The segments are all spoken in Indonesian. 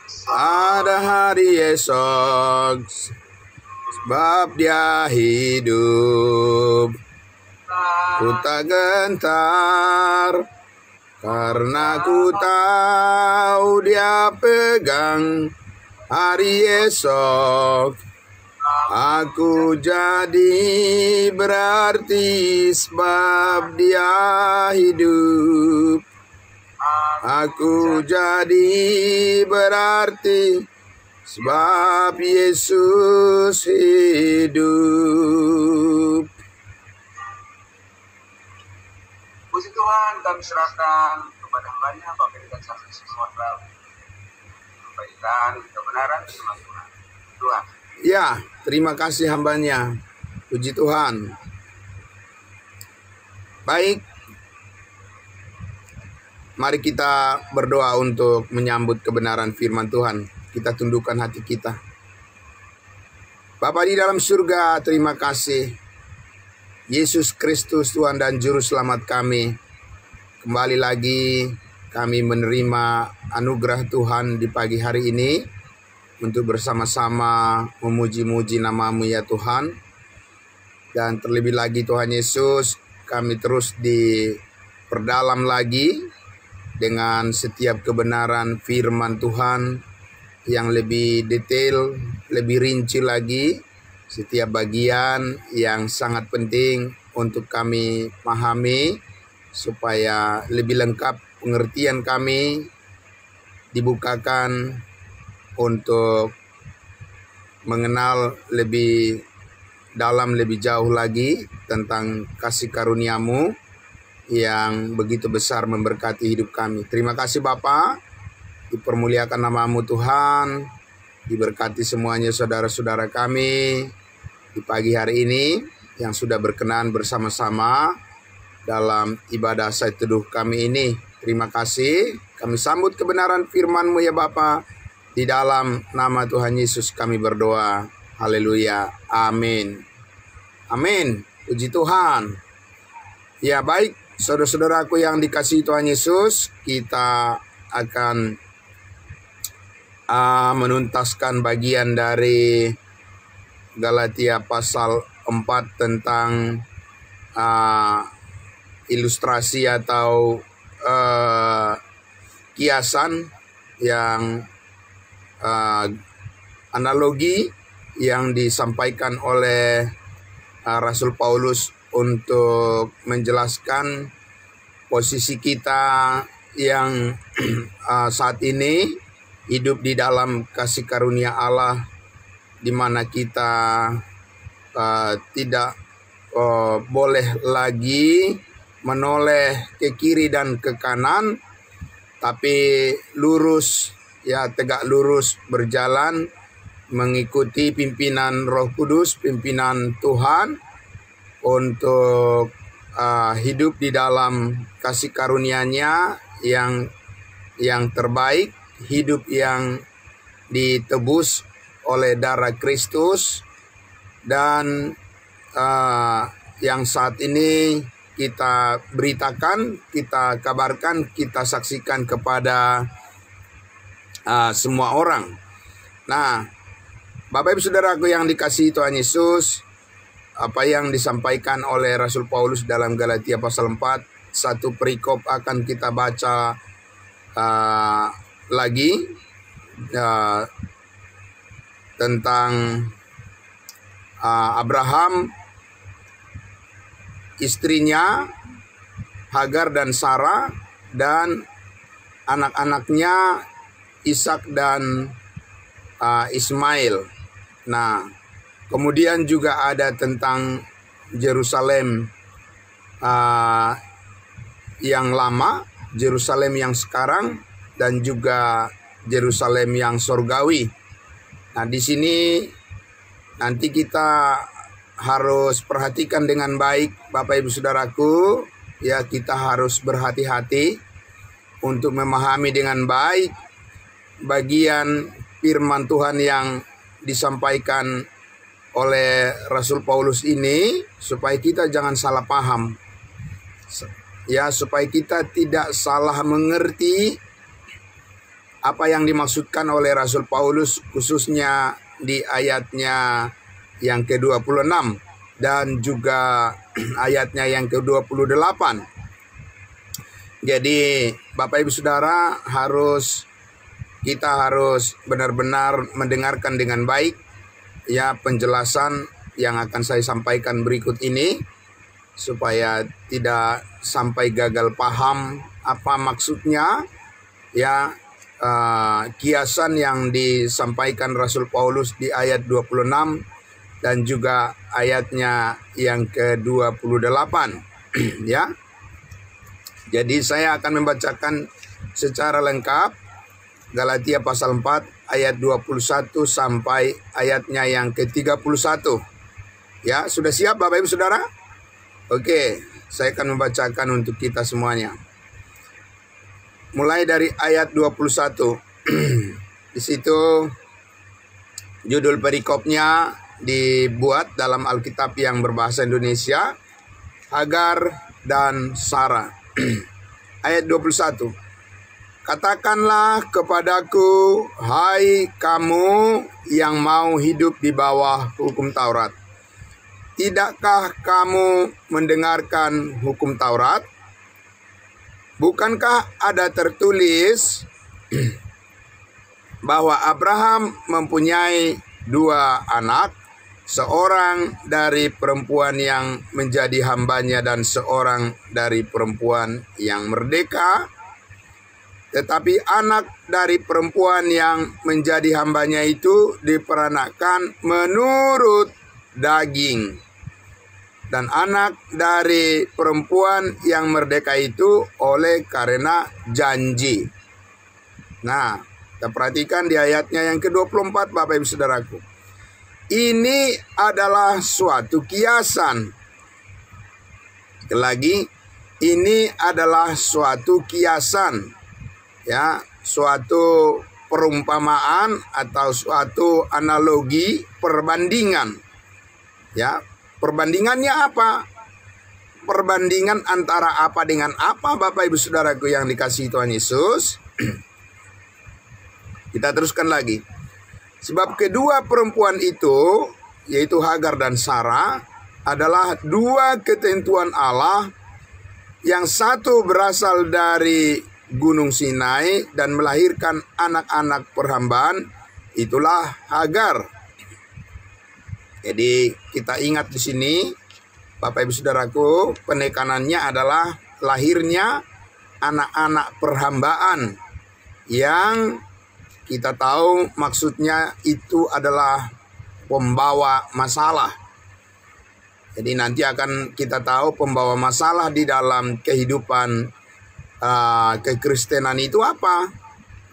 ada hari esok, sebab Dia hidup. Ku tak gentar, karena ku tahu Dia pegang hari esok. Aku jadi berarti sebab Dia hidup. Aku jadi berarti sebab Yesus hidup. Puji Tuhan, kami serahkan kepada hamba-Nya, Bapak dan saksi semua telah kebaikan, kebenaran, firman Tuhan. Tuhan. Ya, terima kasih hamba-Nya. Puji Tuhan. Baik, mari kita berdoa untuk menyambut kebenaran firman Tuhan. Kita tundukkan hati kita. Bapa di dalam surga, terima kasih. Yesus Kristus Tuhan dan Juru Selamat kami. Kembali lagi kami menerima anugerah Tuhan di pagi hari ini untuk bersama-sama memuji-muji nama-Mu ya Tuhan. Dan terlebih lagi Tuhan Yesus, kami terus diperdalam lagi dengan setiap kebenaran firman Tuhan yang lebih detail, lebih rinci lagi, setiap bagian yang sangat penting untuk kami pahami supaya lebih lengkap pengertian kami dibukakan untuk mengenal lebih dalam, lebih jauh lagi tentang kasih karunia-Mu yang begitu besar memberkati hidup kami. Terima kasih Bapa, dipermuliakan nama-Mu Tuhan, diberkati semuanya saudara-saudara kami di pagi hari ini yang sudah berkenan bersama-sama dalam ibadah Saat Teduh kami ini. Terima kasih, kami sambut kebenaran firman-Mu ya Bapa, di dalam nama Tuhan Yesus kami berdoa. Haleluya. Amin. Amin. Puji Tuhan. Ya baik, saudara-saudaraku yang dikasihi Tuhan Yesus, kita akan menuntaskan bagian dari Galatia pasal 4 tentang ilustrasi atau kiasan yang analogi yang disampaikan oleh Rasul Paulus untuk menjelaskan posisi kita yang saat ini hidup di dalam kasih karunia Allah, di mana kita tidak boleh lagi menoleh ke kiri dan ke kanan, tapi lurus, ya tegak lurus berjalan mengikuti pimpinan Roh Kudus, pimpinan Tuhan untuk hidup di dalam kasih karunia-Nya yang terbaik, hidup yang ditebus oleh darah Kristus, dan yang saat ini kita beritakan, kita kabarkan, kita saksikan kepada semua orang. Nah, Bapak Ibu Saudaraku yang dikasihi Tuhan Yesus, apa yang disampaikan oleh Rasul Paulus dalam Galatia pasal 4, satu perikop akan kita baca lagi tentang Abraham, istrinya Hagar dan Sarah, dan anak-anaknya Ishak dan Ismail. Nah, kemudian juga ada tentang Yerusalem yang lama, Yerusalem yang sekarang, dan juga Yerusalem yang surgawi. Nah, di sini nanti kita harus perhatikan dengan baik, Bapak Ibu Saudaraku, ya kita harus berhati-hati untuk memahami dengan baik bagian firman Tuhan yang disampaikan oleh Rasul Paulus ini, supaya kita jangan salah paham, ya supaya kita tidak salah mengerti apa yang dimaksudkan oleh Rasul Paulus khususnya di ayatnya yang ke-26 dan juga ayatnya yang ke-28. Jadi Bapak Ibu Saudara, kita harus benar-benar mendengarkan dengan baik ya penjelasan yang akan saya sampaikan berikut ini, supaya tidak sampai gagal paham apa maksudnya ya kiasan yang disampaikan Rasul Paulus di ayat 26 dan juga ayatnya yang ke-28 ya. Jadi saya akan membacakan secara lengkap Galatia pasal 4 ayat 21 sampai ayatnya yang ke-31. Ya, sudah siap Bapak Ibu Saudara? Oke, saya akan membacakan untuk kita semuanya. Mulai dari ayat 21. Di situ judul perikopnya dibuat dalam Alkitab yang berbahasa Indonesia, Hagar dan Sarah. Ayat 21. Katakanlah kepadaku, hai kamu yang mau hidup di bawah hukum Taurat. Tidakkah kamu mendengarkan hukum Taurat? Bukankah ada tertulis bahwa Abraham mempunyai 2 anak, seorang dari perempuan yang menjadi hambanya dan seorang dari perempuan yang merdeka? Tetapi anak dari perempuan yang menjadi hambanya itu diperanakkan menurut daging, dan anak dari perempuan yang merdeka itu oleh karena janji. Nah, kita perhatikan di ayatnya yang ke-24 Bapak Ibu Saudaraku. Ini adalah suatu kiasan. Sekali lagi, ini adalah suatu kiasan. Ya, suatu perumpamaan atau suatu analogi perbandingan. Ya, perbandingannya apa? Perbandingan antara apa dengan apa Bapak Ibu Saudaraku yang dikasihi Tuhan Yesus? Kita teruskan lagi. Sebab kedua perempuan itu, yaitu Hagar dan Sarah, adalah 2 ketentuan Allah. Yang satu berasal dari Gunung Sinai dan melahirkan anak-anak perhambaan, itulah Hagar. Jadi kita ingat di sini Bapak Ibu Saudaraku, penekanannya adalah lahirnya anak-anak perhambaan yang kita tahu maksudnya itu adalah pembawa masalah. Jadi nanti akan kita tahu pembawa masalah di dalam kehidupan kekristenan itu apa?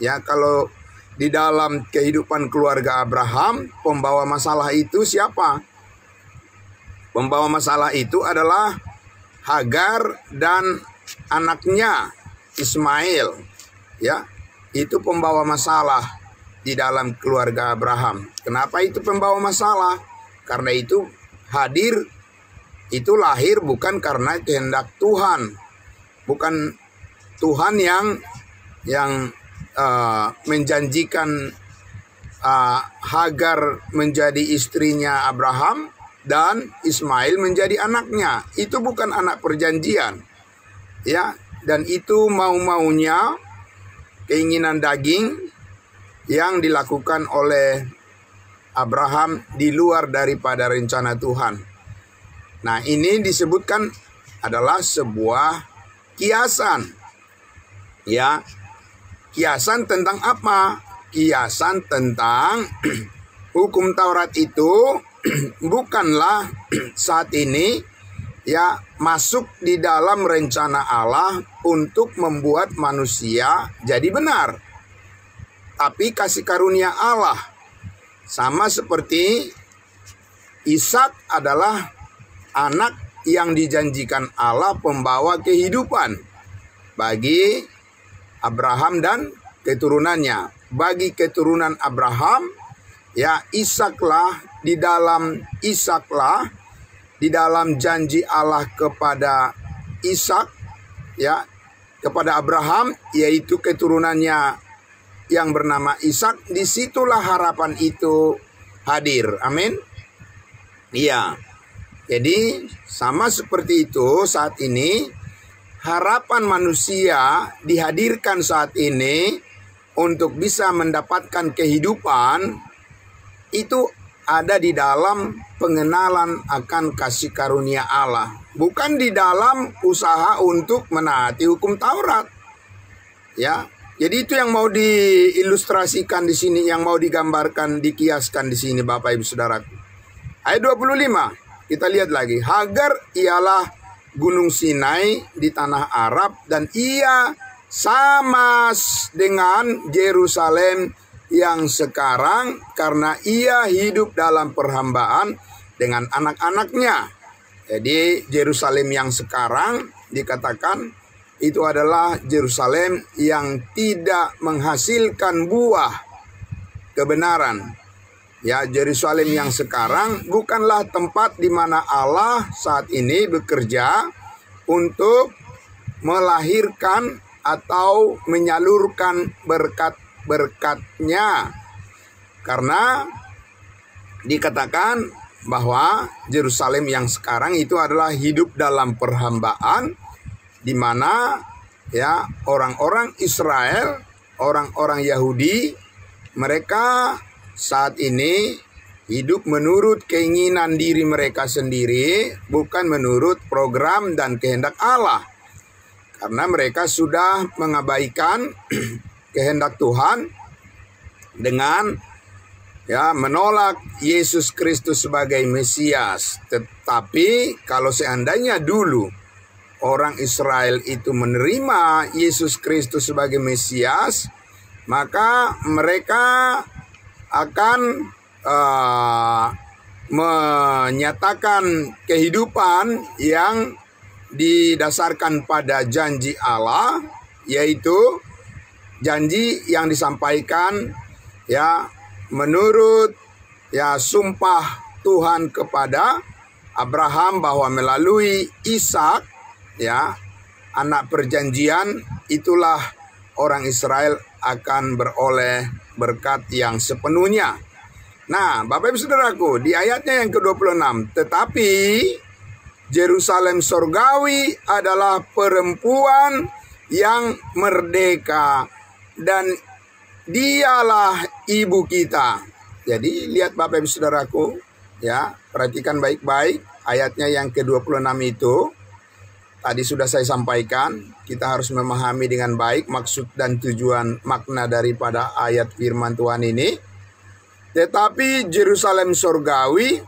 Ya, kalau di dalam kehidupan keluarga Abraham, pembawa masalah itu siapa? Pembawa masalah itu adalah Hagar dan anaknya Ismail. Ya, itu pembawa masalah di dalam keluarga Abraham. Kenapa itu pembawa masalah? Karena itu lahir bukan karena kehendak Tuhan. Bukan Tuhan yang menjanjikan Hagar menjadi istrinya Abraham dan Ismail menjadi anaknya. Itu bukan anak perjanjian. Ya, dan itu mau-maunya keinginan daging yang dilakukan oleh Abraham di luar daripada rencana Tuhan. Nah, ini disebutkan adalah sebuah kiasan. Ya, kiasan tentang apa? Kiasan tentang hukum Taurat itu bukanlah saat ini ya masuk di dalam rencana Allah untuk membuat manusia jadi benar. Tapi kasih karunia Allah, sama seperti Ishak adalah anak yang dijanjikan Allah pembawa kehidupan bagi Abraham dan keturunannya. Bagi keturunan Abraham, ya Ishaklah, di dalam janji Allah kepada Ishak, ya kepada Abraham, yaitu keturunannya yang bernama Ishak, disitulah harapan itu hadir. Amin. Iya. Jadi sama seperti itu saat ini, harapan manusia dihadirkan saat ini untuk bisa mendapatkan kehidupan itu ada di dalam pengenalan akan kasih karunia Allah, bukan di dalam usaha untuk menaati hukum Taurat. Ya, jadi itu yang mau diilustrasikan di sini, yang mau digambarkan, dikiaskan di sini, Bapak Ibu Saudaraku. Ayat 25. Kita lihat lagi, Hagar ialah Gunung Sinai di tanah Arab, dan ia sama dengan Yerusalem yang sekarang karena ia hidup dalam perhambaan dengan anak-anaknya. Jadi Yerusalem yang sekarang dikatakan itu adalah Yerusalem yang tidak menghasilkan buah kebenaran. Ya, Yerusalem yang sekarang bukanlah tempat di mana Allah saat ini bekerja untuk melahirkan atau menyalurkan berkat-berkatnya. Karena dikatakan bahwa Yerusalem yang sekarang itu adalah hidup dalam perhambaan, di mana ya orang-orang Israel, orang-orang Yahudi, mereka saat ini hidup menurut keinginan diri mereka sendiri, bukan menurut program dan kehendak Allah. Karena mereka sudah mengabaikan kehendak Tuhan dengan ya menolak Yesus Kristus sebagai Mesias. Tetapi kalau seandainya dulu orang Israel itu menerima Yesus Kristus sebagai Mesias, maka mereka akan menyatakan kehidupan yang didasarkan pada janji Allah, yaitu janji yang disampaikan ya menurut ya sumpah Tuhan kepada Abraham bahwa melalui Ishak ya anak perjanjian itulah orang Israel akan beroleh berkat yang sepenuhnya. Nah, Bapak Ibu Saudaraku, di ayatnya yang ke-26, tetapi Yerusalem sorgawi adalah perempuan yang merdeka dan dialah ibu kita. Jadi lihat Bapak Ibu Saudaraku, ya, perhatikan baik-baik ayatnya yang ke-26 itu. Tadi sudah saya sampaikan, kita harus memahami dengan baik maksud dan tujuan makna daripada ayat firman Tuhan ini. Tetapi Yerusalem sorgawi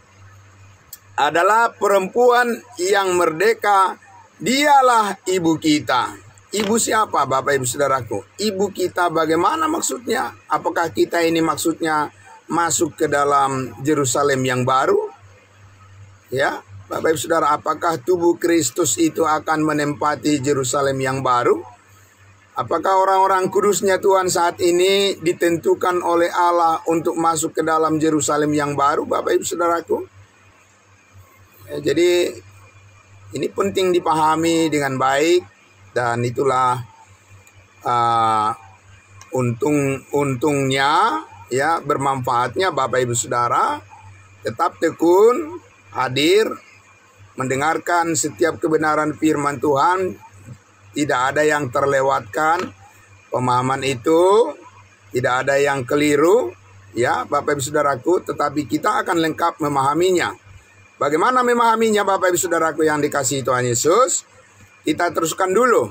adalah perempuan yang merdeka, dialah ibu kita. Ibu siapa Bapak Ibu Saudaraku? Ibu kita bagaimana maksudnya? Apakah kita ini maksudnya masuk ke dalam Yerusalem yang baru? Ya, Bapak Ibu Saudara, apakah tubuh Kristus itu akan menempati Yerusalem yang baru? Apakah orang-orang kudusnya Tuhan saat ini ditentukan oleh Allah untuk masuk ke dalam Yerusalem yang baru, Bapak Ibu Saudaraku? Ya, jadi ini penting dipahami dengan baik, dan itulah untungnya ya, bermanfaatnya Bapak Ibu Saudara tetap tekun hadir mendengarkan setiap kebenaran firman Tuhan. Tidak ada yang terlewatkan pemahaman itu, tidak ada yang keliru ya Bapak Ibu Saudaraku, tetapi kita akan lengkap memahaminya. Bagaimana memahaminya Bapak Ibu Saudaraku yang dikasihi Tuhan Yesus? Kita teruskan dulu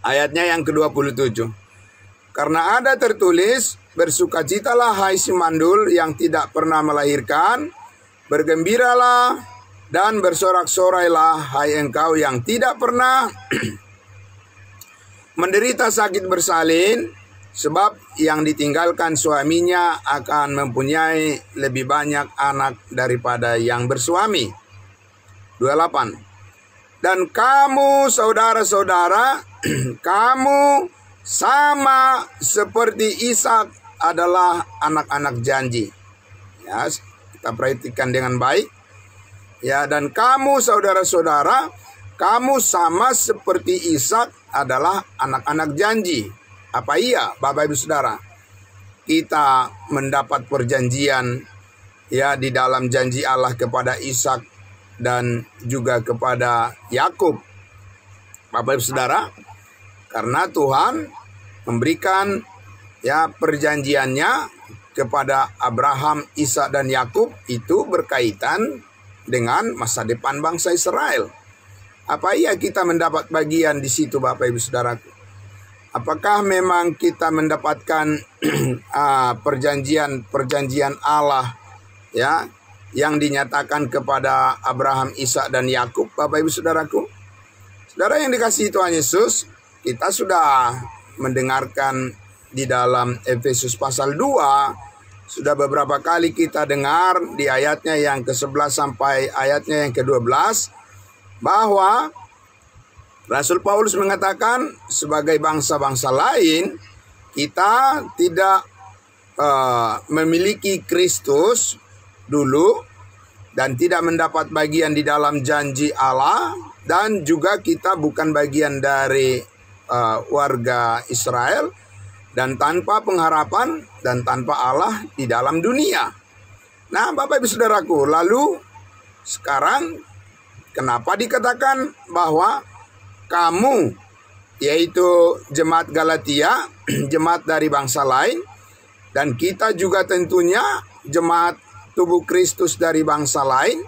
ayatnya yang ke-27. Karena ada tertulis, bersukacitalah hai si mandul yang tidak pernah melahirkan, bergembiralah dan bersorak-sorailah hai engkau yang tidak pernah menderita sakit bersalin, sebab yang ditinggalkan suaminya akan mempunyai lebih banyak anak daripada yang bersuami. 28. Dan kamu saudara-saudara, kamu sama seperti Ishak adalah anak-anak janji. Ya, kita perhatikan dengan baik. Ya, dan kamu saudara-saudara, kamu sama seperti Ishak adalah anak-anak janji. Apa iya, Bapak Ibu Saudara, kita mendapat perjanjian ya di dalam janji Allah kepada Ishak dan juga kepada Yakub, Bapak Ibu Saudara, karena Tuhan memberikan ya perjanjiannya kepada Abraham, Ishak dan Yakub itu berkaitan dengan masa depan bangsa Israel. Apa iya kita mendapat bagian di situ, Bapak Ibu Saudaraku? Apakah memang kita mendapatkan perjanjian Allah ya yang dinyatakan kepada Abraham, Ishak dan Yakub, Bapak Ibu Saudaraku? Saudara yang dikasihi Tuhan Yesus, kita sudah mendengarkan di dalam Efesus pasal 2, sudah beberapa kali kita dengar di ayatnya yang ke-11 sampai ayatnya yang ke-12 bahwa Rasul Paulus mengatakan sebagai bangsa-bangsa lain kita tidak memiliki Kristus dulu dan tidak mendapat bagian di dalam janji Allah, dan juga kita bukan bagian dari warga Israel dan tanpa pengharapan dan tanpa Allah di dalam dunia. Nah, Bapak Ibu Saudaraku, lalu sekarang kenapa dikatakan bahwa kamu, yaitu jemaat Galatia, jemaat dari bangsa lain, dan kita juga tentunya jemaat tubuh Kristus dari bangsa lain,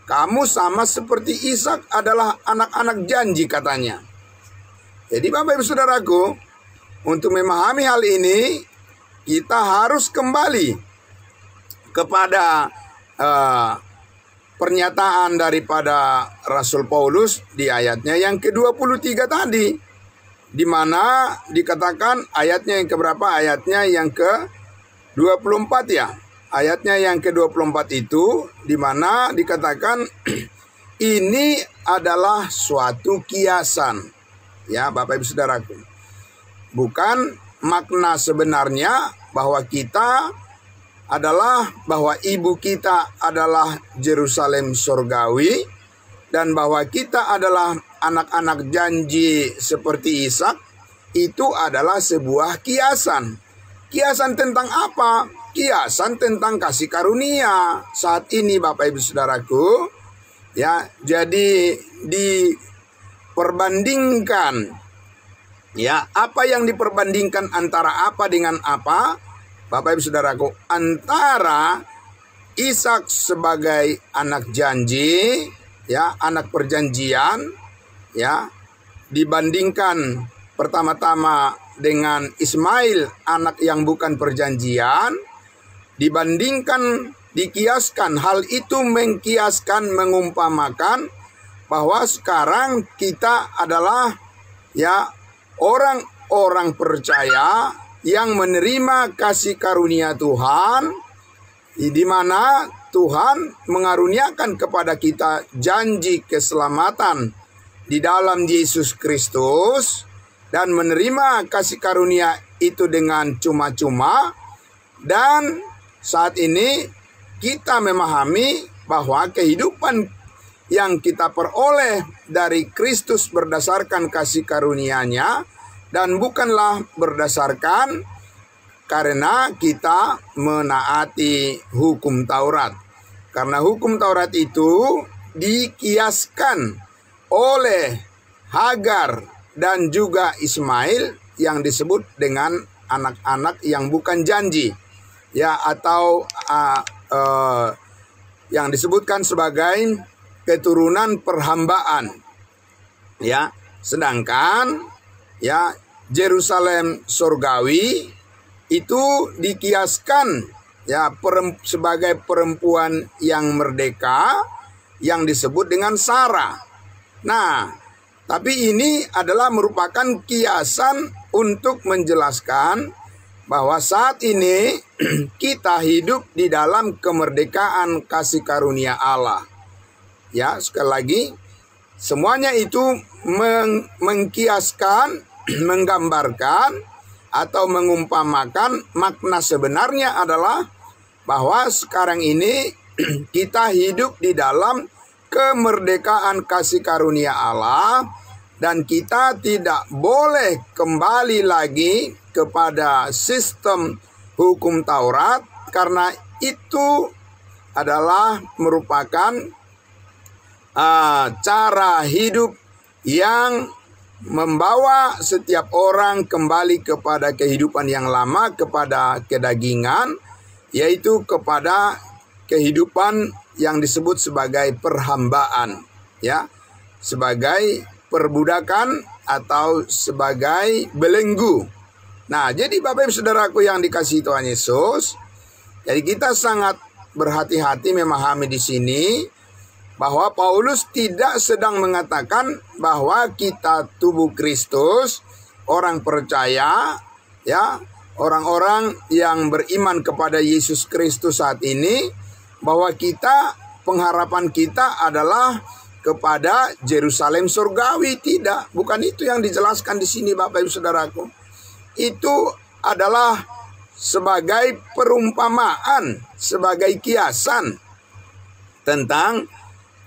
kamu sama seperti Ishak adalah anak-anak janji katanya. Jadi Bapak Ibu Saudaraku, untuk memahami hal ini, kita harus kembali kepada pernyataan daripada Rasul Paulus di ayatnya yang ke-23 tadi, di mana dikatakan ayatnya yang keberapa? Ayatnya yang ke-24 ya. Ayatnya yang ke-24 itu di mana dikatakan ini adalah suatu kiasan. Ya, Bapak Ibu Saudaraku. Bukan makna sebenarnya bahwa kita bahwa ibu kita adalah Yerusalem surgawi, dan bahwa kita adalah anak-anak janji seperti Ishak. Itu adalah sebuah kiasan. Kiasan tentang apa? Kiasan tentang kasih karunia saat ini, Bapak Ibu Saudaraku. Ya, jadi diperbandingkan. Ya, apa yang diperbandingkan antara apa dengan apa? Bapak Ibu Saudaraku, antara Ishak sebagai anak janji, ya, anak perjanjian, ya, dibandingkan pertama-tama dengan Ismail, anak yang bukan perjanjian, dibandingkan, dikiaskan, hal itu mengkiaskan, mengumpamakan bahwa sekarang kita adalah ya orang-orang percaya yang menerima kasih karunia Tuhan, di mana Tuhan mengaruniakan kepada kita janji keselamatan di dalam Yesus Kristus, dan menerima kasih karunia itu dengan cuma-cuma. Dan saat ini kita memahami bahwa kehidupan yang kita peroleh dari Kristus berdasarkan kasih karunia-Nya, dan bukanlah berdasarkan karena kita menaati hukum Taurat. Karena hukum Taurat itu dikiaskan oleh Hagar dan juga Ismail yang disebut dengan anak-anak yang bukan janji, ya, atau yang disebutkan sebagai keturunan perhambaan. Ya, sedangkan ya Yerusalem surgawi itu dikiaskan ya sebagai perempuan yang merdeka yang disebut dengan Sarah. Nah, tapi ini adalah merupakan kiasan untuk menjelaskan bahwa saat ini kita hidup di dalam kemerdekaan kasih karunia Allah. Ya, sekali lagi, semuanya itu mengkiaskan, menggambarkan atau mengumpamakan makna sebenarnya adalah bahwa sekarang ini kita hidup di dalam kemerdekaan kasih karunia Allah, Dan kita tidak boleh kembali lagi kepada sistem hukum Taurat, karena itu adalah merupakan cara hidup yang membawa setiap orang kembali kepada kehidupan yang lama, kepada kedagingan, yaitu kepada kehidupan yang disebut sebagai perhambaan, ya, sebagai perbudakan atau sebagai belenggu. Nah, jadi Bapak Ibu Saudaraku yang dikasihi Tuhan Yesus, jadi kita sangat berhati-hati memahami di sini bahwa Paulus tidak sedang mengatakan bahwa kita tubuh Kristus, orang percaya, ya, orang-orang yang beriman kepada Yesus Kristus saat ini, bahwa kita, pengharapan kita adalah kepada Yerusalem surgawi. Tidak, bukan itu yang dijelaskan di sini Bapak Ibu Saudaraku. Itu adalah sebagai perumpamaan, sebagai kiasan tentang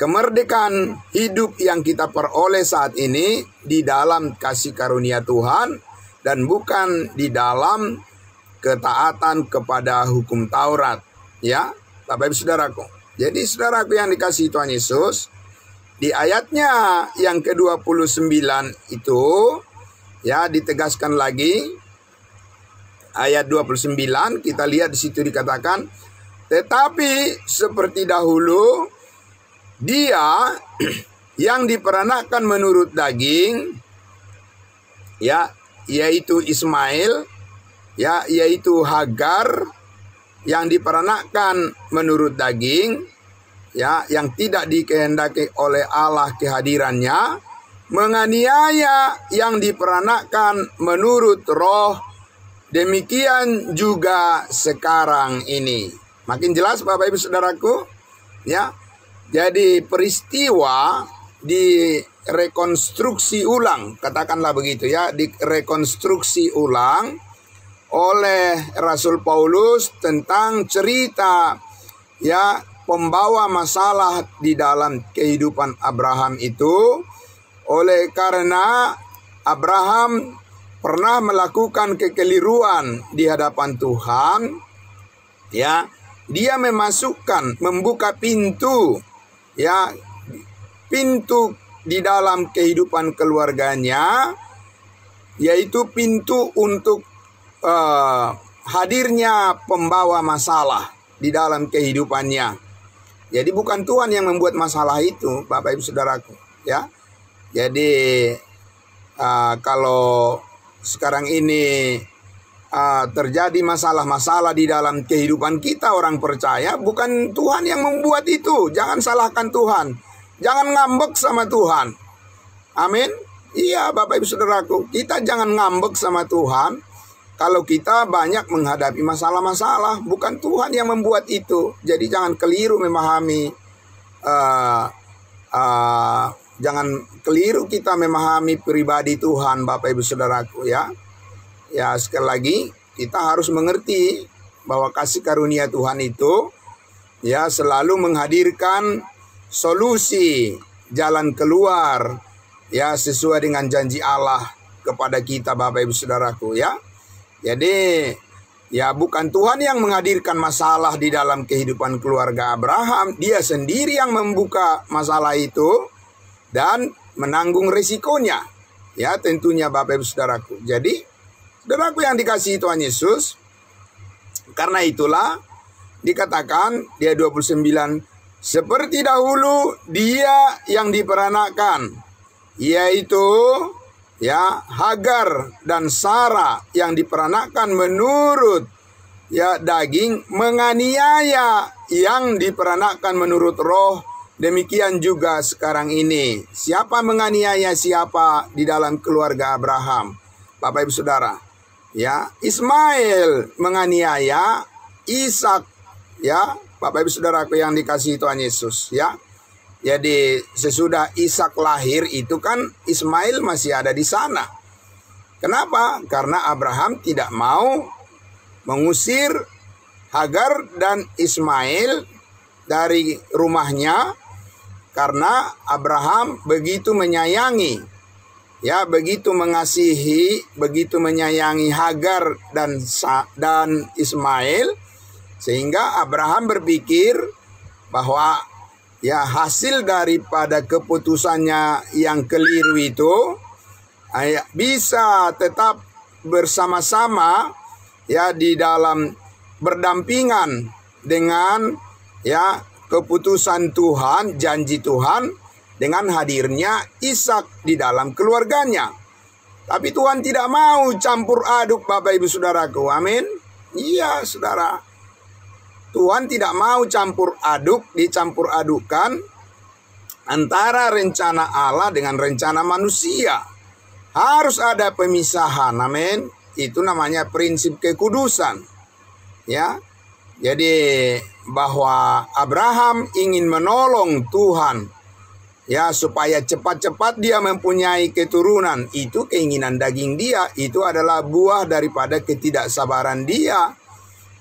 kemerdekaan hidup yang kita peroleh saat ini di dalam kasih karunia Tuhan, dan bukan di dalam ketaatan kepada hukum Taurat, ya Bapak Ibu Saudaraku. Jadi saudaraku yang dikasihi Tuhan Yesus, di ayatnya yang ke-29 itu, ya, ditegaskan lagi ayat 29, kita lihat di situ dikatakan, tetapi seperti dahulu dia yang diperanakan menurut daging, ya, yaitu Ismail, ya, yaitu Hagar, yang diperanakan menurut daging, ya, yang tidak dikehendaki oleh Allah kehadirannya, menganiaya yang diperanakan menurut roh, demikian juga sekarang ini. Makin jelas Bapak Ibu Saudaraku, ya. Jadi peristiwa direkonstruksi ulang, katakanlah begitu, ya, direkonstruksi ulang oleh Rasul Paulus tentang cerita, ya, pembawa masalah di dalam kehidupan Abraham itu, oleh karena Abraham pernah melakukan kekeliruan di hadapan Tuhan, ya, dia membuka pintu, ya, pintu di dalam kehidupan keluarganya, yaitu pintu untuk hadirnya pembawa masalah di dalam kehidupannya. Jadi bukan Tuhan yang membuat masalah itu, Bapak Ibu Saudaraku, ya. Jadi kalau sekarang ini terjadi masalah-masalah di dalam kehidupan kita orang percaya, bukan Tuhan yang membuat itu. Jangan salahkan Tuhan, jangan ngambek sama Tuhan. Amin. Iya Bapak Ibu Saudaraku, kita jangan ngambek sama Tuhan kalau kita banyak menghadapi masalah-masalah. Bukan Tuhan yang membuat itu. Jadi jangan keliru memahami, jangan keliru kita memahami pribadi Tuhan Bapak Ibu Saudaraku, ya. Ya, sekali lagi kita harus mengerti bahwa kasih karunia Tuhan itu, ya, selalu menghadirkan solusi, jalan keluar, ya, sesuai dengan janji Allah kepada kita Bapak Ibu Saudaraku, ya. Jadi ya, bukan Tuhan yang menghadirkan masalah di dalam kehidupan keluarga Abraham. Dia sendiri yang membuka masalah itu dan menanggung risikonya, ya, tentunya Bapak Ibu Saudaraku. Jadi saudaraku yang dikasihi Tuhan Yesus, karena itulah dikatakan di ayat 29, seperti dahulu dia yang diperanakan, yaitu, ya, Hagar dan Sarah yang diperanakan menurut, ya, daging, menganiaya yang diperanakan menurut roh, demikian juga sekarang ini. Siapa menganiaya siapa di dalam keluarga Abraham, Bapak Ibu Saudara? Ya, Ismail menganiaya Ishak, ya, Bapak Ibu Saudaraku yang dikasihi Tuhan Yesus, ya. Jadi sesudah Ishak lahir itu kan Ismail masih ada di sana. Kenapa? Karena Abraham tidak mau mengusir Hagar dan Ismail dari rumahnya, karena Abraham begitu menyayangi, ya begitu mengasihi, begitu menyayangi Hagar dan Ismail, sehingga Abraham berpikir bahwa ya hasil daripada keputusannya yang keliru itu bisa tetap bersama-sama ya di dalam berdampingan dengan ya keputusan Tuhan, janji Tuhan dengan hadirnya Ishak di dalam keluarganya. Tapi Tuhan tidak mau campur aduk, Bapak Ibu Saudaraku. Amin. Iya, Saudara. Tuhan tidak mau dicampur adukan antara rencana Allah dengan rencana manusia. Harus ada pemisahan, amin. Itu namanya prinsip kekudusan. Ya. Jadi bahwa Abraham ingin menolong Tuhan, ya, supaya cepat-cepat dia mempunyai keturunan. Itu keinginan daging dia, itu adalah buah daripada ketidaksabaran dia.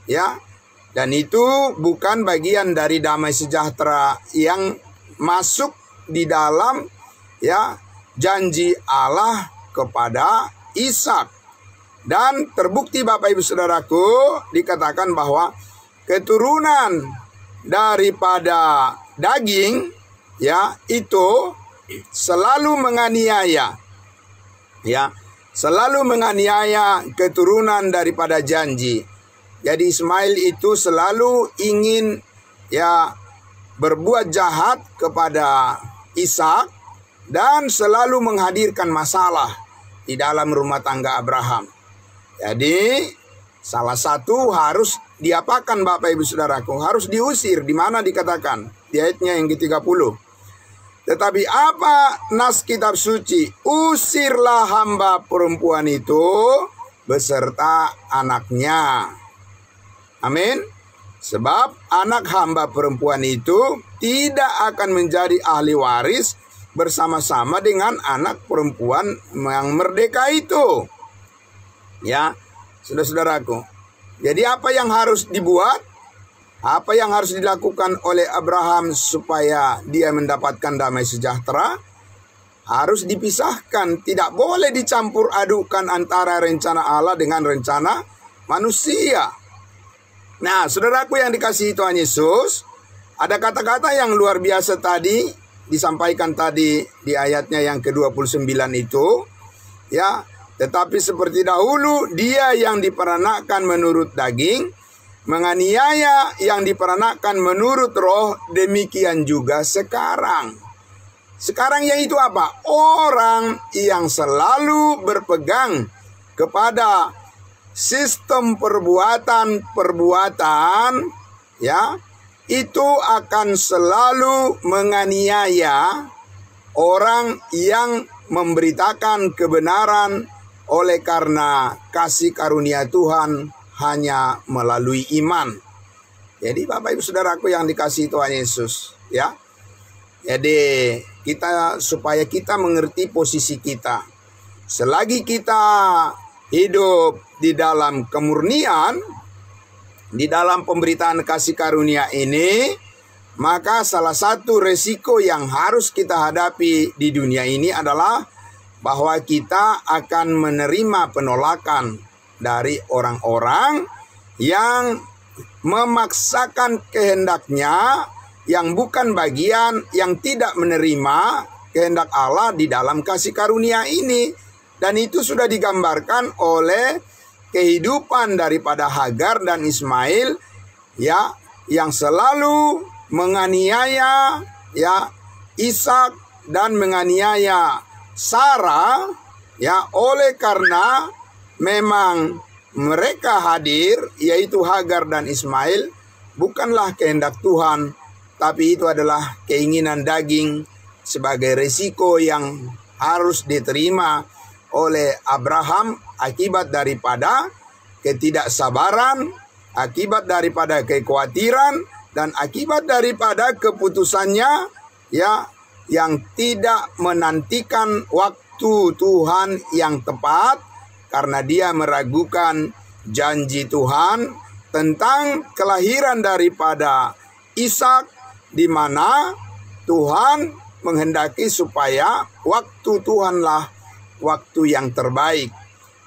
Ya. Dan itu bukan bagian dari damai sejahtera yang masuk di dalam ya janji Allah kepada Ishak. Dan terbukti Bapak Ibu Saudaraku, dikatakan bahwa keturunan daripada daging ya itu selalu menganiaya, ya, selalu menganiaya keturunan daripada janji. Jadi Ismail itu selalu ingin ya berbuat jahat kepada Ishak dan selalu menghadirkan masalah di dalam rumah tangga Abraham. Jadi salah satu harus diapakan Bapak Ibu Saudaraku, harus diusir. Di mana dikatakan di ayatnya yang ke-30. Tetapi apa nas kitab suci? Usirlah hamba perempuan itu beserta anaknya. Amin. Sebab anak hamba perempuan itu tidak akan menjadi ahli waris bersama-sama dengan anak perempuan yang merdeka itu. Ya, saudara-saudaraku. Jadi apa yang harus dibuat? Apa yang harus dilakukan oleh Abraham supaya dia mendapatkan damai sejahtera? Harus dipisahkan. Tidak boleh dicampur adukan antara rencana Allah dengan rencana manusia. Nah, saudaraku yang dikasihi Tuhan Yesus, ada kata-kata yang luar biasa tadi, disampaikan tadi di ayatnya yang ke-29 itu, ya, tetapi seperti dahulu dia yang diperanakkan menurut daging, menganiaya yang diperanakkan menurut roh, demikian juga sekarang. Sekarang yaitu apa? Orang yang selalu berpegang kepada sistem perbuatan ya, itu akan selalu menganiaya orang yang memberitakan kebenaran oleh karena kasih karunia Tuhan hanya melalui iman. Jadi Bapak Ibu Saudaraku yang dikasihi Tuhan Yesus, ya. Jadi supaya kita mengerti posisi kita. Selagi kita hidup di dalam kemurnian, di dalam pemberitaan kasih karunia ini, maka salah satu resiko yang harus kita hadapi di dunia ini adalah bahwa kita akan menerima penolakan dari orang-orang yang memaksakan kehendaknya, yang bukan bagian, yang tidak menerima kehendak Allah di dalam kasih karunia ini. Dan itu sudah digambarkan oleh kehidupan daripada Hagar dan Ismail, ya, yang selalu menganiaya ya Ishak dan menganiaya Sarah, ya, oleh karena memang mereka hadir, yaitu Hagar dan Ismail, bukanlah kehendak Tuhan, tapi itu adalah keinginan daging sebagai risiko yang harus diterima oleh Abraham akibat daripada ketidaksabaran, akibat daripada kekhawatiran, dan akibat daripada keputusannya ya yang tidak menantikan waktu Tuhan yang tepat, karena dia meragukan janji Tuhan tentang kelahiran daripada Ishak, di mana Tuhan menghendaki supaya waktu Tuhanlah waktu yang terbaik.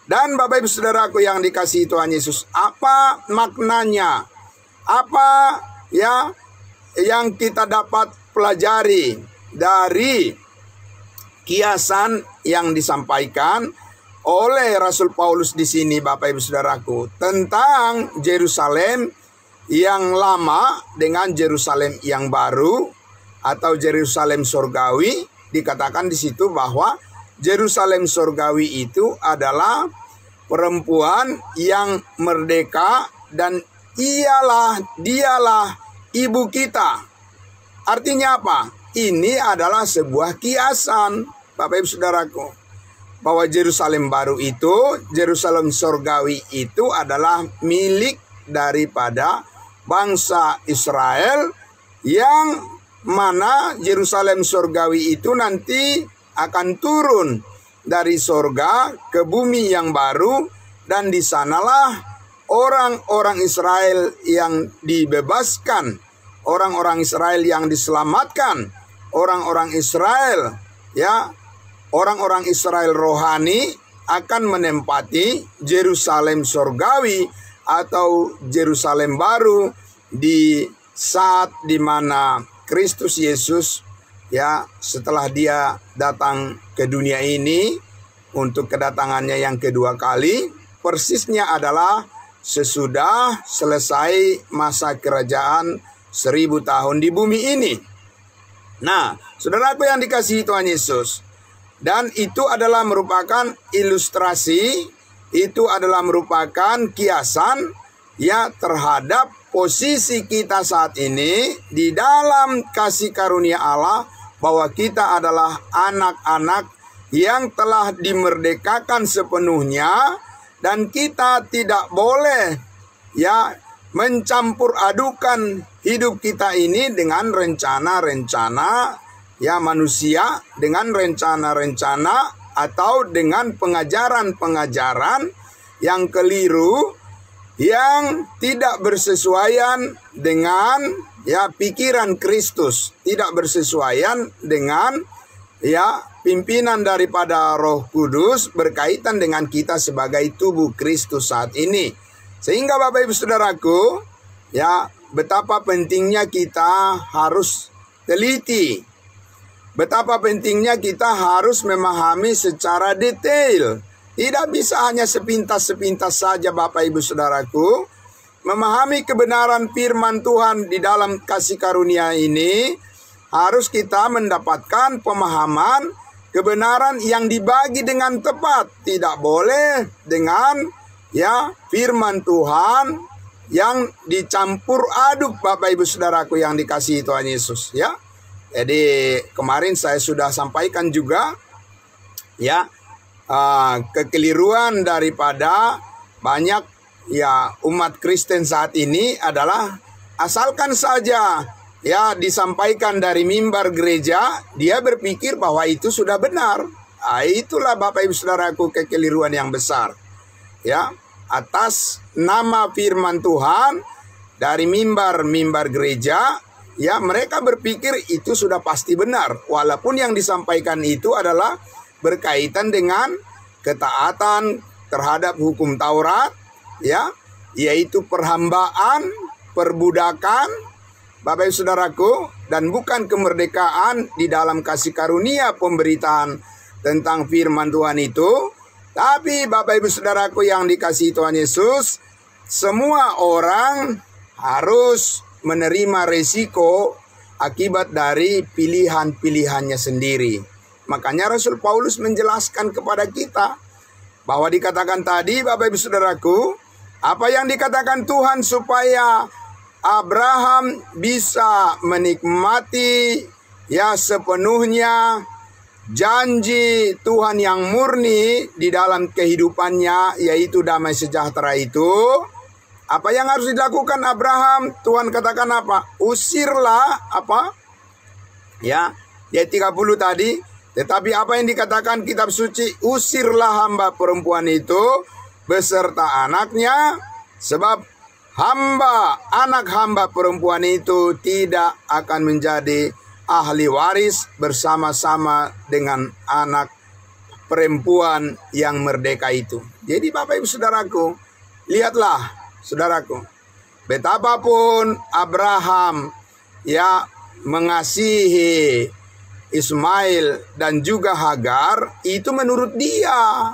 Dan Bapak Ibu Saudaraku yang dikasihi Tuhan Yesus, apa maknanya? Apa ya yang kita dapat pelajari dari kiasan yang disampaikan oleh Rasul Paulus di sini, Bapak Ibu Saudaraku, tentang Yerusalem yang lama dengan Yerusalem yang baru atau Yerusalem surgawi. Dikatakan di situ bahwa Yerusalem surgawi itu adalah perempuan yang merdeka dan dialah ibu kita. Artinya apa? Ini adalah sebuah kiasan, Bapak Ibu Saudaraku, bahwa Yerusalem baru itu, Yerusalem surgawi itu adalah milik daripada bangsa Israel, yang mana Yerusalem surgawi itu nanti akan turun dari sorga ke bumi yang baru, dan di sanalah orang-orang Israel yang dibebaskan, orang-orang Israel yang diselamatkan, orang-orang Israel ya, orang-orang Israel rohani akan menempati Yerusalem surgawi atau Yerusalem baru di saat dimana Kristus Yesus ya, setelah dia datang ke dunia ini untuk kedatangannya yang kedua kali, persisnya adalah sesudah selesai masa kerajaan 1000 tahun di bumi ini. Nah, saudaraku yang dikasihi Tuhan Yesus, dan itu adalah merupakan ilustrasi, itu adalah merupakan kiasan ya terhadap posisi kita saat ini di dalam kasih karunia Allah, bahwa kita adalah anak-anak yang telah dimerdekakan sepenuhnya, dan kita tidak boleh ya mencampur adukan hidup kita ini dengan rencana-rencana ya manusia, dengan rencana-rencana atau dengan pengajaran-pengajaran yang keliru, yang tidak bersesuaian dengan ya pikiran Kristus, tidak bersesuaian dengan ya pimpinan daripada Roh Kudus berkaitan dengan kita sebagai tubuh Kristus saat ini. Sehingga Bapak Ibu Saudaraku, ya betapa pentingnya kita harus teliti, betapa pentingnya kita harus memahami secara detail. Tidak bisa hanya sepintas-sepintas saja Bapak Ibu Saudaraku. Memahami kebenaran firman Tuhan di dalam kasih karunia ini, harus kita mendapatkan pemahaman kebenaran yang dibagi dengan tepat. Tidak boleh dengan ya firman Tuhan yang dicampur aduk, Bapak Ibu Saudaraku yang dikasihi Tuhan Yesus ya. Jadi kemarin saya sudah sampaikan juga ya, kekeliruan daripada banyak ya umat Kristen saat ini adalah asalkan saja ya disampaikan dari mimbar gereja, dia berpikir bahwa itu sudah benar. Itulah Bapak Ibu Saudaraku kekeliruan yang besar ya, atas nama firman Tuhan dari mimbar gereja ya, mereka berpikir itu sudah pasti benar, walaupun yang disampaikan itu adalah berkaitan dengan ketaatan terhadap hukum Taurat ya, yaitu perhambaan, perbudakan, Bapak Ibu Saudaraku, dan bukan kemerdekaan di dalam kasih karunia pemberitaan tentang firman Tuhan itu. Tapi Bapak Ibu Saudaraku yang dikasihi Tuhan Yesus, semua orang harus menerima resiko akibat dari pilihan-pilihannya sendiri. Makanya Rasul Paulus menjelaskan kepada kita bahwa dikatakan tadi, Bapak Ibu Saudaraku, apa yang dikatakan Tuhan supaya Abraham bisa menikmati ya sepenuhnya janji Tuhan yang murni di dalam kehidupannya, yaitu damai sejahtera itu. Apa yang harus dilakukan Abraham? Tuhan katakan apa? Usirlah apa? Ya, ayat 30 tadi. Tetapi apa yang dikatakan kitab suci? Usirlah hamba perempuan itu beserta anaknya, sebab anak hamba perempuan itu tidak akan menjadi ahli waris bersama-sama dengan anak perempuan yang merdeka itu. Jadi Bapak Ibu Saudaraku, lihatlah saudaraku, betapapun Abraham ya mengasihi Ismail dan juga Hagar, itu menurut dia.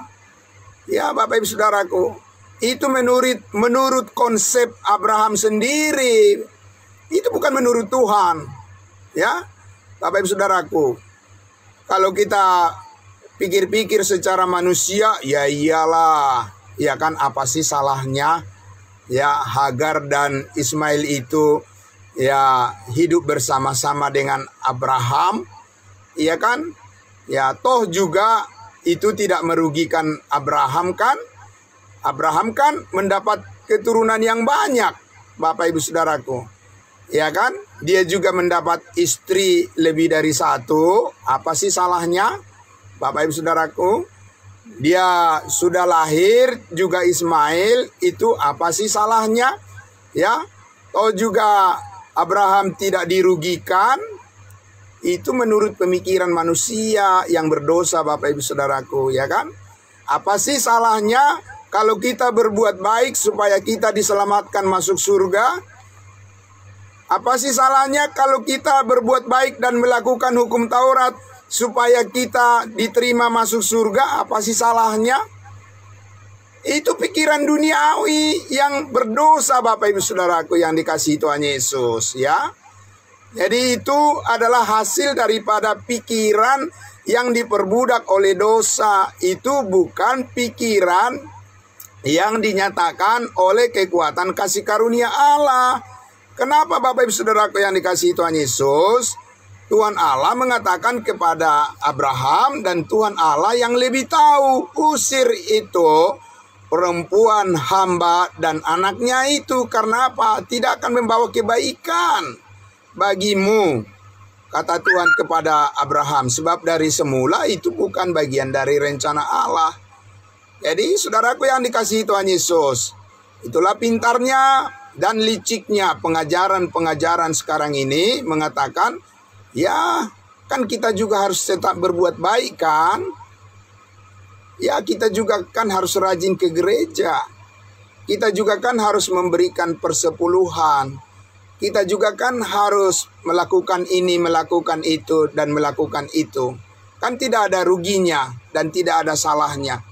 Ya Bapak Ibu Saudaraku, itu menurut konsep Abraham sendiri. Itu bukan menurut Tuhan. Ya Bapak Ibu Saudaraku, kalau kita pikir-pikir secara manusia, ya iyalah, ya kan, apa sih salahnya ya Hagar dan Ismail itu ya hidup bersama-sama dengan Abraham, iya kan? Ya toh juga itu tidak merugikan Abraham kan? Abraham kan mendapat keturunan yang banyak, Bapak Ibu Saudaraku. Ya kan? Dia juga mendapat istri lebih dari satu. Apa sih salahnya, Bapak Ibu Saudaraku? Dia sudah lahir juga Ismail, itu apa sih salahnya? Ya, toh juga Abraham tidak dirugikan. Itu menurut pemikiran manusia yang berdosa, Bapak Ibu Saudaraku, ya kan? Apa sih salahnya kalau kita berbuat baik supaya kita diselamatkan masuk surga? Apa sih salahnya kalau kita berbuat baik dan melakukan hukum Taurat supaya kita diterima masuk surga? Apa sih salahnya? Itu pikiran duniawi yang berdosa, Bapak Ibu Saudaraku yang dikasihi Tuhan Yesus, ya. Jadi itu adalah hasil daripada pikiran yang diperbudak oleh dosa. Itu bukan pikiran yang dinyatakan oleh kekuatan kasih karunia Allah. Kenapa Bapak Ibu Saudaraku yang dikasihi Tuhan Yesus? Tuhan Allah mengatakan kepada Abraham, dan Tuhan Allah yang lebih tahu, usir itu perempuan hamba dan anaknya itu. Karena apa? Tidak akan membawa kebaikan bagimu, kata Tuhan kepada Abraham. Sebab dari semula itu bukan bagian dari rencana Allah. Jadi saudaraku yang dikasihi Tuhan Yesus, itulah pintarnya dan liciknya pengajaran-pengajaran sekarang ini mengatakan, ya kan kita juga harus tetap berbuat baik kan. Ya kita juga kan harus rajin ke gereja. Kita juga kan harus memberikan persepuluhan. Kita juga kan harus melakukan ini, melakukan itu, dan melakukan itu. Kan tidak ada ruginya dan tidak ada salahnya.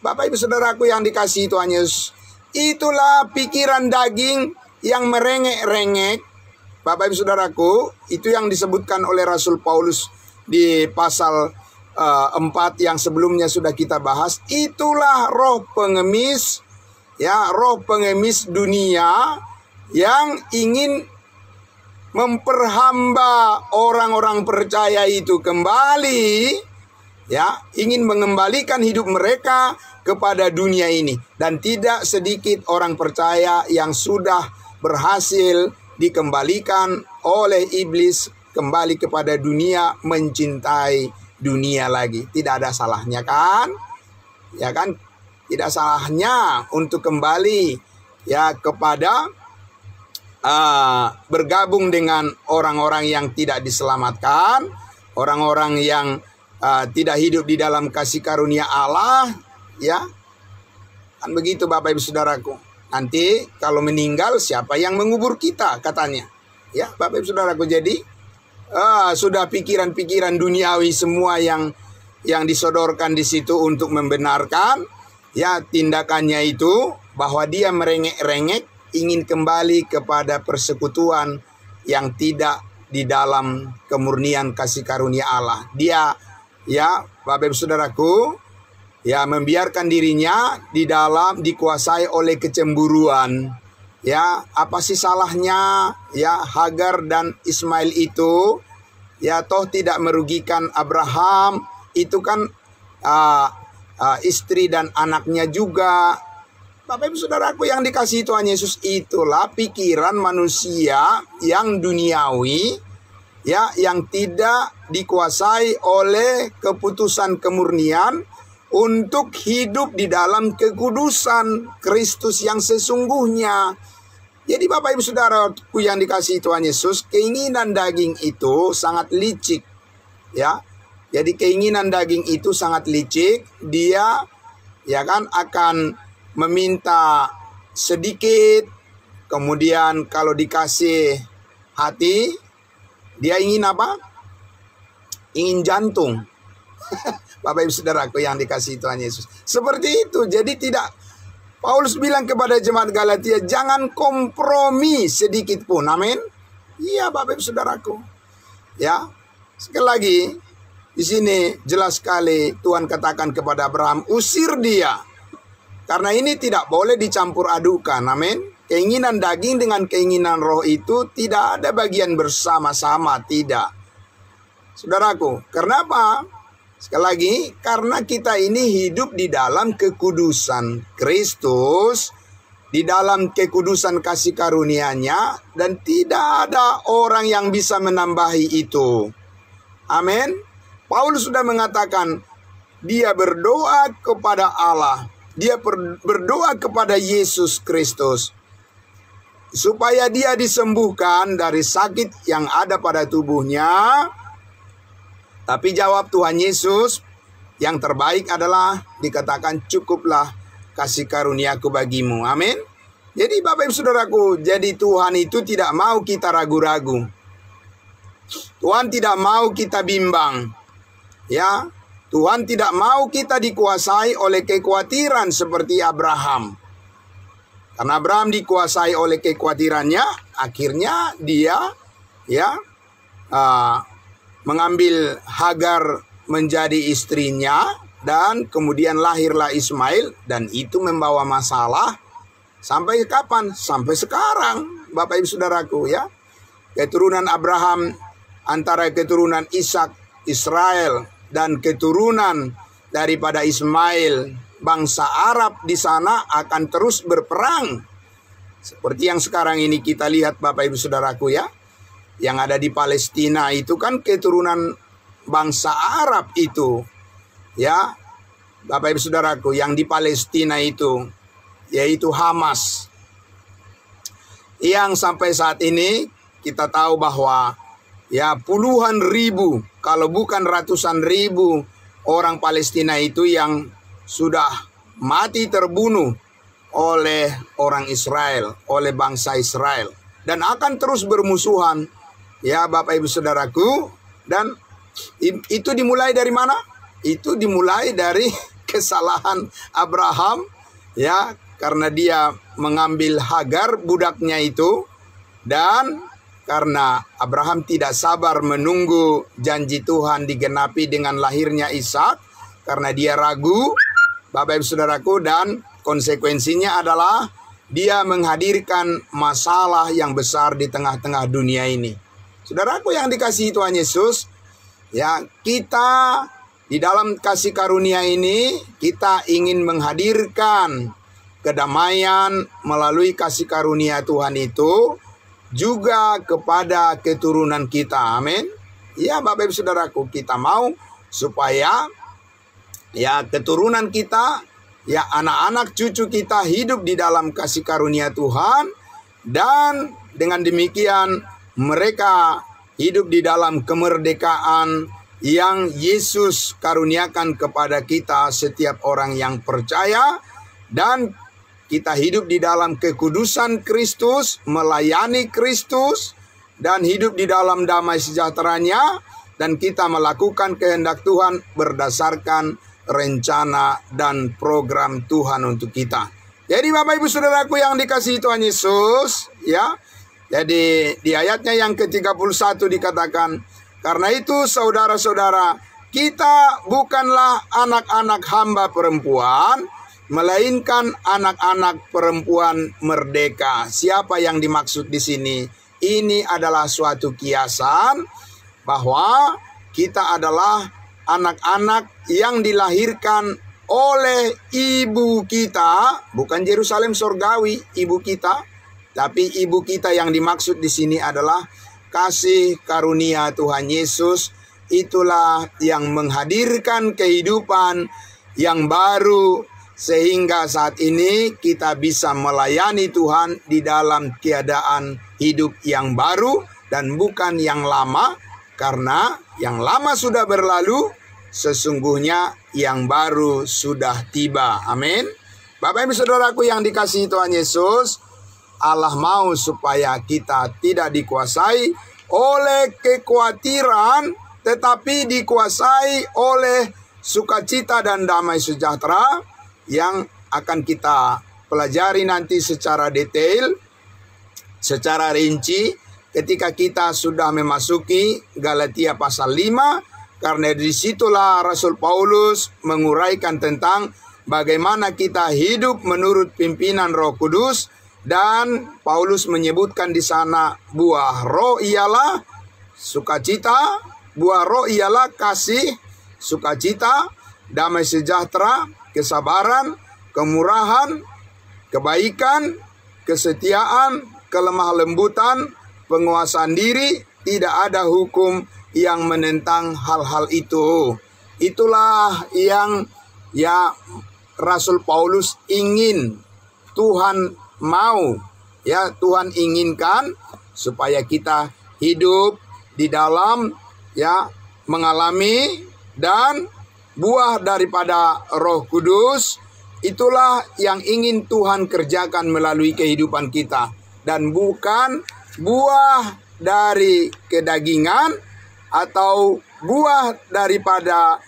Bapak Ibu Saudaraku yang dikasihi Tuhan Yesus, itulah pikiran daging yang merengek-rengek. Bapak Ibu Saudaraku, itu yang disebutkan oleh Rasul Paulus di pasal 4 yang sebelumnya sudah kita bahas. Itulah roh pengemis, ya, roh pengemis dunia yang ingin memperhamba orang-orang percaya itu kembali, ya, ingin mengembalikan hidup mereka kepada dunia ini. Dan tidak sedikit orang percaya yang sudah berhasil dikembalikan oleh iblis kembali kepada dunia, mencintai dunia lagi. Tidak ada salahnya kan? Ya kan? Tidak salahnya untuk kembali ya kepada bergabung dengan orang-orang yang tidak diselamatkan, orang-orang yang tidak hidup di dalam kasih karunia Allah, ya. Kan begitu Bapak Ibu Saudaraku. Nanti kalau meninggal siapa yang mengubur kita katanya. Ya, Bapak Ibu Saudaraku, jadi sudah pikiran-pikiran duniawi semua yang disodorkan di situ untuk membenarkan ya tindakannya itu, bahwa dia merengek-rengek ingin kembali kepada persekutuan yang tidak di dalam kemurnian kasih karunia Allah. Dia, ya Bapak Ibu Saudaraku, ya membiarkan dirinya di dalam dikuasai oleh kecemburuan. Ya, apa sih salahnya ya Hagar dan Ismail itu? Ya toh tidak merugikan Abraham. Itu kan istri dan anaknya juga. Bapak Ibu Saudaraku yang dikasihi Tuhan Yesus, itulah pikiran manusia yang duniawi, ya, yang tidak dikuasai oleh keputusan kemurnian untuk hidup di dalam kekudusan Kristus yang sesungguhnya. Jadi Bapak Ibu Saudaraku yang dikasihi Tuhan Yesus, keinginan daging itu sangat licik, ya. Jadi keinginan daging itu sangat licik. Dia ya kan akan meminta sedikit, kemudian kalau dikasih hati, dia ingin apa? Ingin jantung. Bapak Ibu Saudaraku yang dikasihi Tuhan Yesus. Seperti itu. Jadi tidak, Paulus bilang kepada jemaat Galatia, jangan kompromi sedikit pun. Amin. Iya Bapak Ibu Saudaraku. Ya. Sekali lagi, di sini jelas sekali Tuhan katakan kepada Abraham, usir dia. Karena ini tidak boleh dicampur adukan. Amin. Keinginan daging dengan keinginan roh itu tidak ada bagian bersama-sama. Tidak. Saudaraku, kenapa? Sekali lagi, karena kita ini hidup di dalam kekudusan Kristus, di dalam kekudusan kasih karunia-Nya, dan tidak ada orang yang bisa menambahi itu. Amin. Paulus sudah mengatakan, dia berdoa kepada Allah, dia berdoa kepada Yesus Kristus, supaya dia disembuhkan dari sakit yang ada pada tubuhnya. Tapi jawab Tuhan Yesus, yang terbaik adalah dikatakan cukuplah kasih karuniaku bagimu. Amin. Jadi Bapak Ibu Saudaraku, jadi Tuhan itu tidak mau kita ragu-ragu. Tuhan tidak mau kita bimbang. Ya, Tuhan tidak mau kita dikuasai oleh kekhawatiran seperti Abraham. Karena Abraham dikuasai oleh kekhawatirannya, akhirnya dia mengambil Hagar menjadi istrinya, dan kemudian lahirlah Ismail, dan itu membawa masalah sampai kapan? Sampai sekarang, Bapak Ibu Saudaraku ya. Keturunan Abraham antara keturunan Ishak, Israel, dan keturunan daripada Ismail, bangsa Arab di sana akan terus berperang. Seperti yang sekarang ini kita lihat Bapak Ibu Saudaraku ya. Yang ada di Palestina itu kan keturunan bangsa Arab itu. Ya, Bapak Ibu Saudaraku, yang di Palestina itu, yaitu Hamas. Yang sampai saat ini kita tahu bahwa ya puluhan ribu, kalau bukan ratusan ribu orang Palestina itu yang sudah mati terbunuh oleh orang Israel, oleh bangsa Israel. Dan akan terus bermusuhan. Ya Bapak Ibu Saudaraku. Dan itu dimulai dari mana? Itu dimulai dari kesalahan Abraham. Ya, karena dia mengambil Hagar budaknya itu. Dan karena Abraham tidak sabar menunggu janji Tuhan digenapi dengan lahirnya Ishak, karena dia ragu, Bapak Ibu Saudaraku, dan konsekuensinya adalah dia menghadirkan masalah yang besar di tengah-tengah dunia ini. Saudaraku yang dikasihi Tuhan Yesus, ya, kita di dalam kasih karunia ini kita ingin menghadirkan kedamaian melalui kasih karunia Tuhan itu juga kepada keturunan kita. Amin. Ya Bapak Ibu Saudaraku, kita mau supaya ya keturunan kita, ya anak-anak cucu kita hidup di dalam kasih karunia Tuhan. Dan dengan demikian mereka hidup di dalam kemerdekaan yang Yesus karuniakan kepada kita setiap orang yang percaya. Dan kita hidup di dalam kekudusan Kristus, melayani Kristus, dan hidup di dalam damai sejahteranya. Dan kita melakukan kehendak Tuhan berdasarkan rencana dan program Tuhan untuk kita. Jadi Bapak Ibu Saudaraku yang dikasihi Tuhan Yesus, ya. Jadi di ayatnya yang ke-31 dikatakan, karena itu saudara-saudara, kita bukanlah anak-anak hamba perempuan, melainkan anak-anak perempuan merdeka. Siapa yang dimaksud di sini? Ini adalah suatu kiasan bahwa kita adalah anak-anak yang dilahirkan oleh ibu kita, bukan Yerusalem surgawi, ibu kita, tapi ibu kita yang dimaksud di sini adalah kasih karunia Tuhan Yesus. Itulah yang menghadirkan kehidupan yang baru, sehingga saat ini kita bisa melayani Tuhan di dalam keadaan hidup yang baru dan bukan yang lama. Karena yang lama sudah berlalu, sesungguhnya yang baru sudah tiba. Amin. Bapak Ibu Saudaraku yang dikasihi Tuhan Yesus, Allah mau supaya kita tidak dikuasai oleh kekhawatiran, tetapi dikuasai oleh sukacita dan damai sejahtera yang akan kita pelajari nanti secara detail, secara rinci ketika kita sudah memasuki Galatia pasal 5, karena disitulah Rasul Paulus menguraikan tentang bagaimana kita hidup menurut pimpinan Roh Kudus, dan Paulus menyebutkan di sana buah roh ialah sukacita, buah roh ialah kasih, sukacita, damai sejahtera, kesabaran, kemurahan, kebaikan, kesetiaan, kelemah lembutan, penguasaan diri. Tidak ada hukum yang menentang hal-hal itu. Itulah yang Rasul Paulus ingin, Tuhan mau, Tuhan inginkan supaya kita hidup di dalam mengalami dan buah daripada Roh Kudus. Itulah yang ingin Tuhan kerjakan melalui kehidupan kita, dan bukan buah dari kedagingan atau buah daripada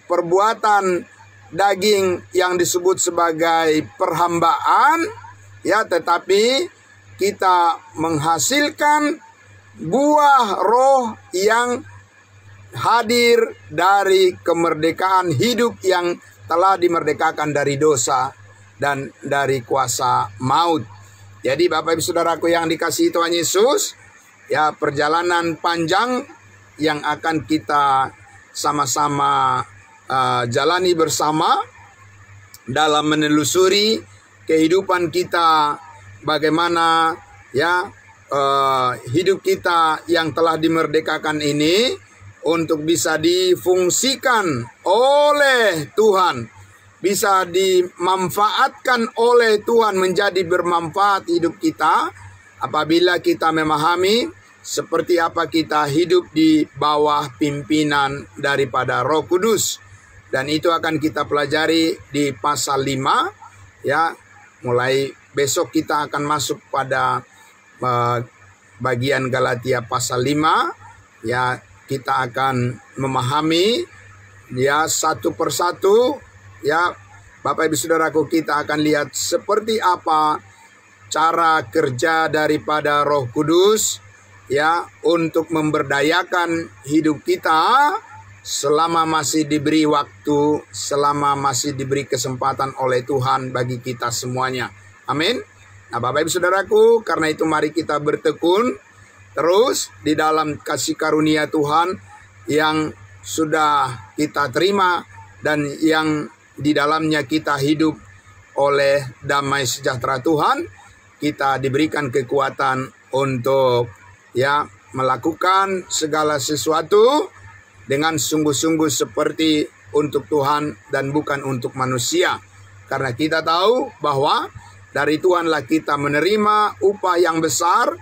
perbuatan daging yang disebut sebagai perhambaan, tetapi kita menghasilkan buah roh yang hadir dari kemerdekaan hidup yang telah dimerdekakan dari dosa dan dari kuasa maut. Jadi Bapak Ibu Saudaraku yang dikasihi Tuhan Yesus, perjalanan panjang yang akan kita sama-sama jalani bersama dalam menelusuri kehidupan kita, bagaimana hidup kita yang telah dimerdekakan ini untuk bisa difungsikan oleh Tuhan, bisa dimanfaatkan oleh Tuhan, menjadi bermanfaat hidup kita apabila kita memahami seperti apa kita hidup di bawah pimpinan daripada Roh Kudus. Dan itu akan kita pelajari di pasal 5. Mulai besok kita akan masuk pada bagian Galatia pasal 5. Kita akan memahami satu persatu. Bapak Ibu Saudaraku, kita akan lihat seperti apa cara kerja daripada Roh Kudus untuk memberdayakan hidup kita selama masih diberi waktu, selama masih diberi kesempatan oleh Tuhan bagi kita semuanya. Amin. Nah, Bapak Ibu Saudaraku, karena itu mari kita bertekun terus di dalam kasih karunia Tuhan yang sudah kita terima dan yang di dalamnya kita hidup oleh damai sejahtera Tuhan. Kita diberikan kekuatan untuk melakukan segala sesuatu dengan sungguh-sungguh seperti untuk Tuhan dan bukan untuk manusia. Karena kita tahu bahwa dari Tuhanlah kita menerima upah yang besar,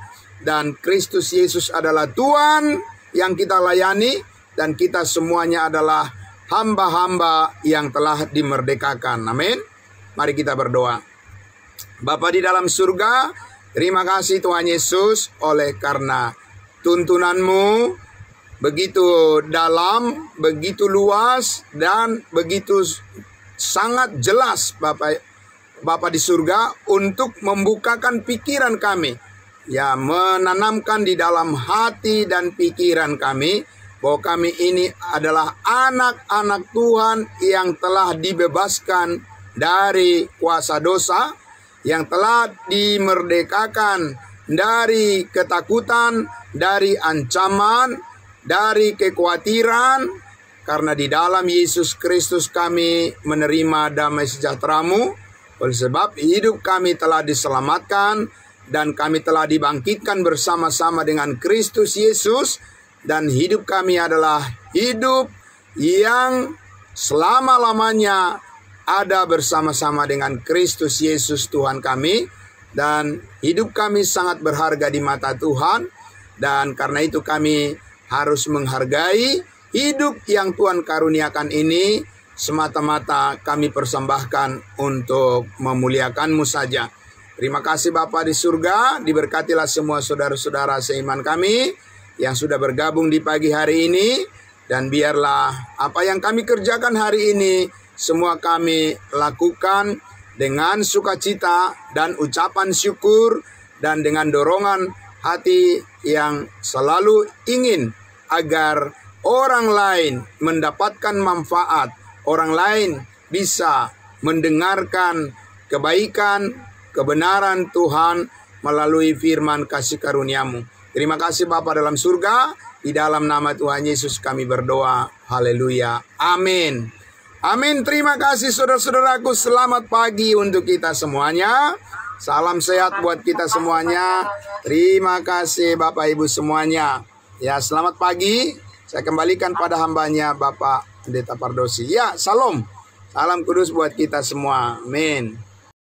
dan Kristus Yesus adalah Tuhan yang kita layani, dan kita semuanya adalah hamba-hamba yang telah dimerdekakan. Amin. Mari kita berdoa. Bapa di dalam surga, terima kasih Tuhan Yesus oleh karena tuntunan-Mu begitu dalam, begitu luas, dan begitu sangat jelas Bapa di surga untuk membukakan pikiran kami, menanamkan di dalam hati dan pikiran kami bahwa kami ini adalah anak-anak Tuhan yang telah dibebaskan dari kuasa dosa, yang telah dimerdekakan dari ketakutan, dari ancaman, dari kekhawatiran, karena di dalam Yesus Kristus kami menerima damai sejahtera-Mu. Oleh sebab hidup kami telah diselamatkan dan kami telah dibangkitkan bersama-sama dengan Kristus Yesus, dan hidup kami adalah hidup yang selama-lamanya ada bersama-sama dengan Kristus Yesus Tuhan kami, dan hidup kami sangat berharga di mata Tuhan, dan karena itu kami harus menghargai hidup yang Tuhan karuniakan ini semata-mata kami persembahkan untuk memuliakan-Mu saja. Terima kasih Bapa di surga, diberkatilah semua saudara-saudara seiman kami yang sudah bergabung di pagi hari ini. Dan biarlah apa yang kami kerjakan hari ini, semua kami lakukan dengan sukacita dan ucapan syukur, dan dengan dorongan hati yang selalu ingin agar orang lain mendapatkan manfaat, orang lain bisa mendengarkan kebaikan, kebenaran Tuhan melalui firman kasih karunia-Mu. Terima kasih Bapa dalam surga, di dalam nama Tuhan Yesus kami berdoa. Haleluya. Amin. Amin. Terima kasih saudara-saudaraku. Selamat pagi untuk kita semuanya. Salam sehat buat kita semuanya. Terima kasih Bapak Ibu semuanya. Ya, selamat pagi. Saya kembalikan pada hambanya Bapak Pendeta Pardosi. Ya, salam. Salam kudus buat kita semua. Amin.